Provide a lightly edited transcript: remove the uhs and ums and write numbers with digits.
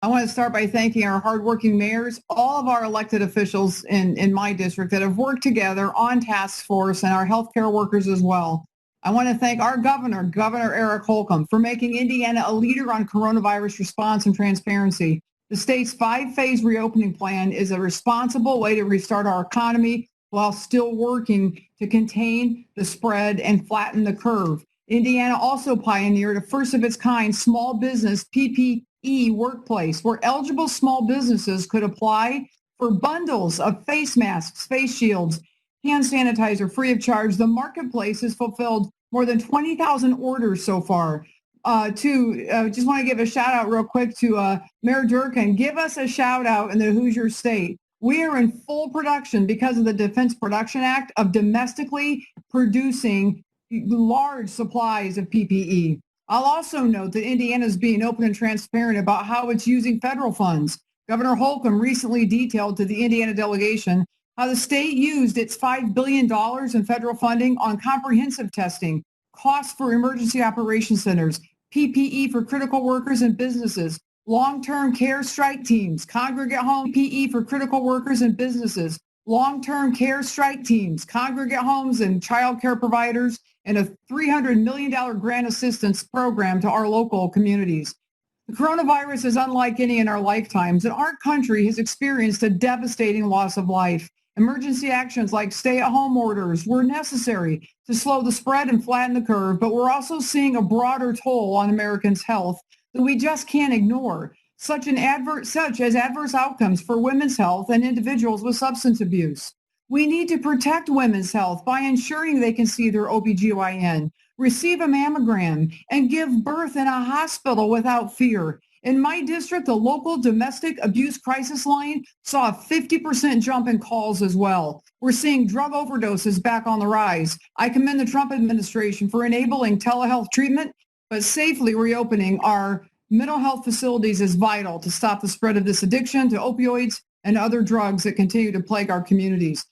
I want to start by thanking our hardworking mayors, all of our elected officials in my district that have worked together on task force, and our healthcare workers as well. I want to thank our governor, Governor Eric Holcomb, for making Indiana a leader on coronavirus response and transparency. The state's 5-phase reopening plan is a responsible way to restart our economy while still working to contain the spread and flatten the curve. Indiana also pioneered a first of its kind small business PPE workplace where eligible small businesses could apply for bundles of face masks, face shields, hand sanitizer free of charge. The marketplace has fulfilled more than 20,000 orders so far. Just want to give a shout out real quick to Mayor Durkin. Give us a shout out in the Hoosier State. We are in full production because of the Defense Production Act of domestically producing large supplies of PPE. I'll also note that Indiana is being open and transparent about how it's using federal funds. Governor Holcomb recently detailed to the Indiana delegation how the state used its $5 billion in federal funding on comprehensive testing, costs for emergency operations centers, PPE for critical workers and businesses, long-term care strike teams, congregate home PPE for critical workers and businesses, long-term care strike teams, congregate homes and child care providers, and a $300 million grant assistance program to our local communities. The coronavirus is unlike any in our lifetimes, and our country has experienced a devastating loss of life. Emergency actions like stay-at-home orders were necessary to slow the spread and flatten the curve, but we're also seeing a broader toll on Americans' health that we just can't ignore, such as adverse outcomes for women's health and individuals with substance abuse. We need to protect women's health by ensuring they can see their OBGYN, receive a mammogram, and give birth in a hospital without fear. In my district, the local domestic abuse crisis line saw a 50% jump in calls as well. We're seeing drug overdoses back on the rise. I commend the Trump administration for enabling telehealth treatment, but safely reopening our mental health facilities is vital to stop the spread of this addiction to opioids and other drugs that continue to plague our communities.